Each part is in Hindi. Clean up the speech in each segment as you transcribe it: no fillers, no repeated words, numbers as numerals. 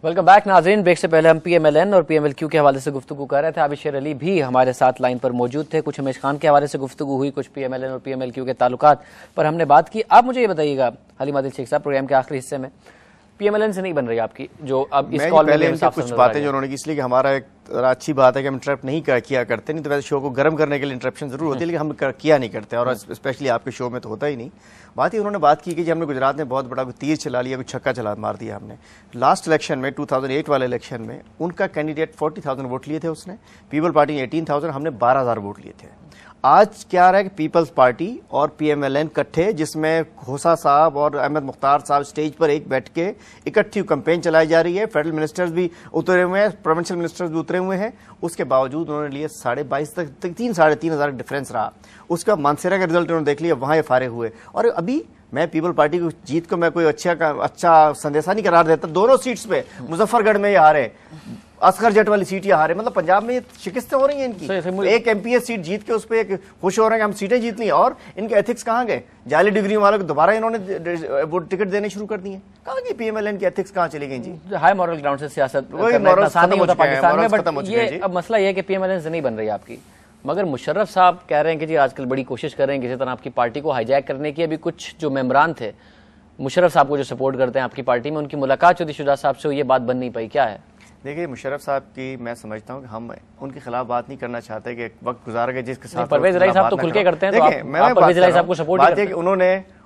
वेलकम बैक नाज़रीन। ब्रेक से पहले हम PMLN और PMLQ के हवाले से गुफ्तगू कर रहे थे। आबिशर अली भी हमारे साथ लाइन पर मौजूद थे। कुछ हमेश खान के हवाले से गुफ्तगू हुई, कुछ PMLN और PMLQ के ताल्लुकात पर हमने बात की। आप मुझे ये बताइएगा हलीम आदिल शेख साहब, प्रोग्राम के आखिरी हिस्से में PMLN से नहीं बन रही आपकी जो अब इस कॉल में कुछ बातें जो उन्होंने की, इसलिए कि हमारा एक अच्छी बात है कि हम इंटरप्ट नहीं किया करते, नहीं तो वैसे शो को गर्म करने के लिए इंटरप्शन जरूर होती है, लेकिन हम किया नहीं करते और स्पेशली आपके शो में तो होता ही नहीं। बात ही उन्होंने बात की कि हमने गुजरात में बहुत बड़ा तीर चला लिया, कोई छक्का चला मार दिया हमने। लास्ट इलेक्शन में 2008 वाले इलेक्शन में उनका कैंडिडेट 40,000 वोट लिए थे उसने, पीपल पार्टी ने 18,000, हमने 12,000 वोट लिए थे। आज क्या रहा है कि पीपल्स पार्टी और PMLN इकट्ठे, जिसमें खोसा साहब और अहमद मुख्तार साहब स्टेज पर एक बैठ के इकट्ठी कैंपेन चलाई जा रही है। फेडरल मिनिस्टर्स भी उतरे हुए हैं, प्रोविंशियल मिनिस्टर्स भी उतरे हुए हैं। उसके बावजूद उन्होंने लिए 22,500 तक 3,500 डिफरेंस रहा। उसका मानसेरा का रिजल्ट उन्होंने देख लिया, वहां ये फारे हुए। और अभी मैं पीपल पार्टी की जीत को मैं कोई अच्छा संदेशा नहीं करार देता। दोनों सीट्स पे मुजफ्फरगढ़ में ये हारे, असगर जट वाली सीट ये हारे, मतलब पंजाब में ये शिकस्तें हो रही हैं इनकी। एक MPS सीट जीत के उस पर एक खुश हो रहे हैं कि हम सीटें जीत ली, और इनके एथिक्स कहाँ गए? जाली डिग्री वालों को दोबारा इन्होंने टिकट देने शुरू कर दिए। कहाँ गई PMLN की एथिक्स, कहाँ चली गई जी? हाई मॉरल ग्राउंड से सियासत पाकिस्तान में, बट ये अब मसला ये है कि PMLN से नहीं बन रही आपकी, मगर मुशर्रफ साहब कह रहे हैं कि जी आजकल बड़ी कोशिश कर रहे हैं किसी तरह आपकी पार्टी को हाईजैक करने की। अभी कुछ जो मेंबरान थे मुशर्रफ साहब को जो सपोर्ट करते हैं आपकी पार्टी में, उनकी मुलाकात चौधरी शुजा साहब से, ये बात बन नहीं पाई, क्या है? देखिए, मुशर्रफ साहब की मैं समझता हूं कि हम उनके खिलाफ बात नहीं करना चाहते कि वक्त गुजार गए जिसके साथ परवेज इलाही साहब तो खुल के करते हैं, तो मैं परवेज इलाही साहब को सपोर्ट बात है कि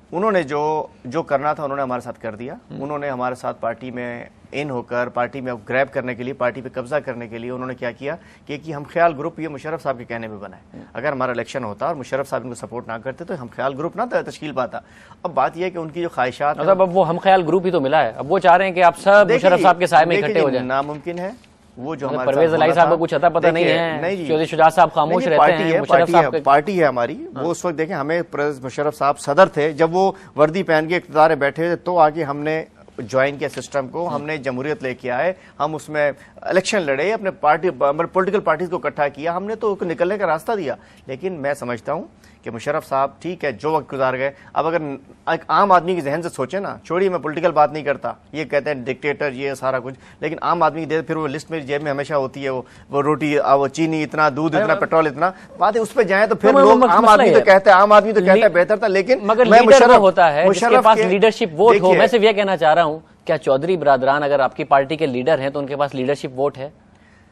उन्होंने जो करना था उन्होंने हमारे साथ कर दिया। उन्होंने हमारे साथ पार्टी में इन होकर पार्टी में ग्रैब करने के लिए, पार्टी पे कब्जा करने के लिए उन्होंने क्या किया कि हम ख्याल ग्रुप ये मुशर्रफ साहब के कहने में बना है। अगर हमारा इलेक्शन होता और मुशर्रफ साहब इनको सपोर्ट ना करते तो हम ख्याल ग्रुप ना तश्कील पाता। अब बात यह है कि उनकी जो ख्वाहिशात, मतलब अब वो हम ख्याल ग्रुप ही तो मिला है, अब वो चाह रहे हैं कि आप सब मुशर्रफ साहब के साए में इकट्ठे हो जाएं। नामुमकिन है वो जो हमारे परवेज इलाही साहब को कुछ अता पता नहीं है, चौधरी शुजा साहब खामोश रहते हैं। पार्टी है हमारी, वो उस वक्त देखें हमें मुशर्रफ साहब सदर थे, जब वो वर्दी पहन के इख्तियार में बैठे थे तो आगे हमने ज्वाइन किया सिस्टम को, हमने जमहूरियत लेके आए, हम उसमें इलेक्शन लड़े, अपने पार्टी पॉलिटिकल पार्टीज को इकट्ठा किया, हमने तो निकलने का रास्ता दिया। लेकिन मैं समझता हूं कि मुशर्रफ साहब ठीक है जो वक्त गुजार गए। अब अगर एक आम आदमी के जहन से सोचे ना, छोड़िए मैं पॉलिटिकल बात नहीं करता, ये कहते हैं डिक्टेटर ये सारा कुछ, लेकिन आम आदमी की फिर वो लिस्ट मेरी जेब में हमेशा होती है, वो रोटी, वो चीनी इतना, दूध इतना, पेट्रोल इतना, बात है उस पर जाए तो फिर लोग आम आदमी तो कहते हैं बेहतर था। लेकिन मगर लीडर होता है जिसके पास लीडरशिप वोट हो। मैं सिर्फ ये कहना चाह रहा हूं, क्या चौधरी बिरादरान अगर आपकी पार्टी के लीडर हैं तो उनके पास लीडरशिप वोट है?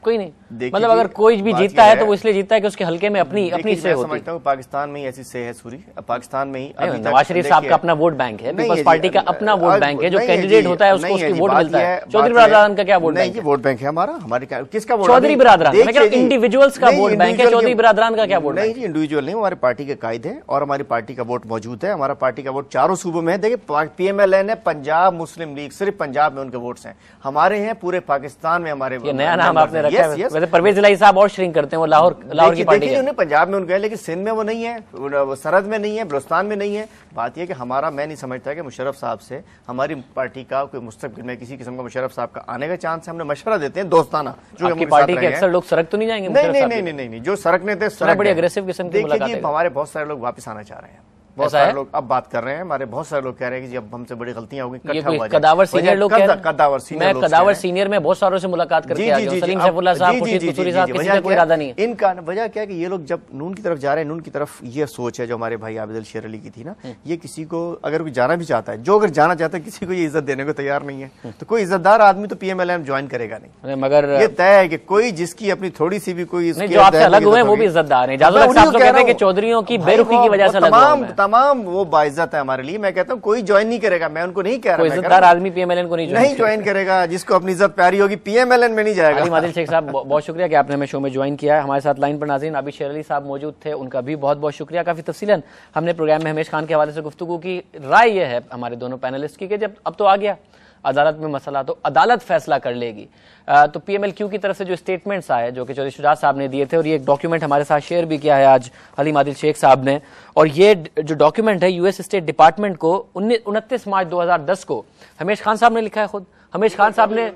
कोई नहीं। मतलब अगर कोई भी जीतता है तो वो इसलिए जीतता है कि उसके हल्के में अपनी से होती है। समझता हूं पाकिस्तान में ही ऐसी से है सूरी, पाकिस्तान में ही नवाज शरीफ साहब का अपना वोट बैंक है, पीपल्स पार्टी का अपना वोट बैंक है, जो कैंडिडेट होता है उसको उसकी वोट मिलता है। चौधरी बिरादरान का क्या वोट बैंक है? वोट बैंक है हमारा, हमारी किसका वोट? चौधरी बिरादरान, इंडिविजुअल्स का वोट बैंक है, चौधरी बिरादरान का क्या वोट? नहीं जी, इंडिविजुअल नहीं, हमारी पार्टी के कायदे हैं और हमारी पार्टी का वोट मौजूद है। हमारा पार्टी का वोट चारों सूबों में है। देखिए PMLN है पंजाब मुस्लिम लीग, सिर्फ पंजाब में उनके वोट्स हैं, हमारे हैं पूरे पाकिस्तान में हमारे। नया नाम आपने रखा है वैसे, परवेज इलाही साहब और श्रिंक करते हैं, वो लाहौर की पार्टी है। पंजाब में उनके हैं, लेकिन सिंध में वो नहीं है, सरहद में नहीं है, बलूचिस्तान में नहीं है। बात यह कि हमारा, मैं नहीं समझता कि मुशर्रफ साहब से हमारी पार्टी का कोई मुस्तकबिल में किसी किस्म का मुशर्रफ साहब का आने का चांस है। हमने मशवरा देते हैं दोस्ताना, जो आपकी पार्टी के अक्सर लोग सड़क तो नहीं जाएंगे? नहीं, जो सड़कने थे बड़ी अग्रेसिव किस्म की मुलाकात है। हमारे बहुत सारे लोग वापस आना चाह रहे हैं, बहुत सारे लोग अब बात कर रहे हैं, हमारे बहुत सारे लोग कह रहे हैं कि जी अब हमसे बड़ी गलतियां हो गई। कदावर सीनियर लोग, कदावर सीनियर में बहुत सारों से मुलाकात करके आ गया, सलीम सैफुल्लाह साहब, खुर्शीद कुसूरी साहब, किसी का कोई इरादा नहीं है। इनका वजह क्या है कि ये लोग जब नून की तरफ जा रहे हैं, नून की तरफ ये सोच है जो हमारे भाई आबिद शेर अली की थी ना, ये किसी को अगर कोई जाना भी चाहता है, जो अगर जाना चाहता है, किसी को ये इज्जत देने को तैयार नहीं है, तो कोई इज्जतदार आदमी तो PMLN ज्वाइन करेगा नहीं। मगर ये तय है कि कोई जिसकी अपनी थोड़ी सी भी कोई जो आपसे अलग हुए वो भी इज्जतदार है। कहते हैं कि चौधरियों की बेरुखी की वजह से तमाम वो इज्जत है हमारे लिए। मैं कहता हूं कोई ज्वाइन नहीं करेगा, मैं उनको नहीं कह रहा, इज्जतदार आदमी PMLN को नहीं ज्वाइन करेगा। जिसको अपनी इज्जत प्यारी होगी PMLN में नहीं जाएगा। हलीम आदिल शेख साहब, बहुत शुक्रिया कि आपने हमें शो में ज्वाइन किया है। हमारे साथ लाइन पर नाज़रीन आबिशर अली साहब मौजूद थे, उनका भी बहुत बहुत शुक्रिया। काफी तफसीलन हमने प्रोग्राम में हमेश खान के हवाले से गुफ्तगू की। राय यह है हमारे दोनों पैनलिस्ट की कि जब अब तो आ गया अदालत में मसला, तो अदालत फैसला कर लेगी। तो PMLQ की तरफ से जो स्टेटमेंट्स आए जो कि चौधरी शुजा साहब ने दिए थे, और ये एक डॉक्यूमेंट हमारे साथ शेयर भी किया है आज हलीम आदिल शेख साहब ने, और ये जो डॉक्यूमेंट है US स्टेट डिपार्टमेंट को 29 मार्च 2010 को हमेश खान साहब ने लिखा है। खुद हमेश खान साहब ने,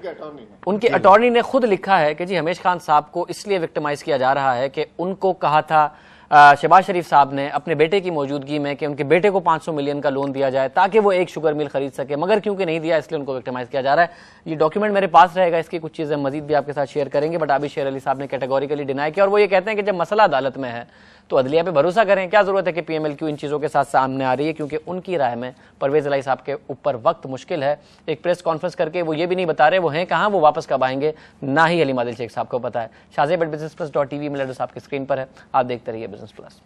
उनके अटॉर्नी ने खुद लिखा है कि जी हमेश खान साहब को इसलिए विक्टिमाइज किया जा रहा है कि उनको कहा था शहबाज शरीफ साहब ने अपने बेटे की मौजूदगी में कि उनके बेटे को 500 मिलियन का लोन दिया जाए ताकि वो एक शुगर मिल खरीद सके, मगर क्योंकि नहीं दिया इसलिए उनको विक्टिमाइज किया जा रहा है। ये डॉक्यूमेंट मेरे पास रहेगा, इसकी कुछ चीज़ें मजीद भी आपके साथ शेयर करेंगे, बट आबिद शेर अली साहब ने कैटेगोरिकली डिनाई किया और वो ये कहते हैं कि जब मसला अदालत में है तो अदलिया पे भरोसा करें। क्या जरूरत है कि PMLQ इन चीज़ों के साथ सामने आ रही है, क्योंकि उनकी राय में परवेज इलाही साहब के ऊपर वक्त मुश्किल है। एक प्रेस कॉन्फ्रेंस करके वो ये भी नहीं बता रहे वो हैं कहाँ, वो वापस कब आएंगे, ना ही हलीम आदिल शेख साहब को पता है। शाज़ेब@businessplus.tv email एड्रेस आपकी स्क्रीन पर है, आप देखते रहिए बिजनेस प्लस।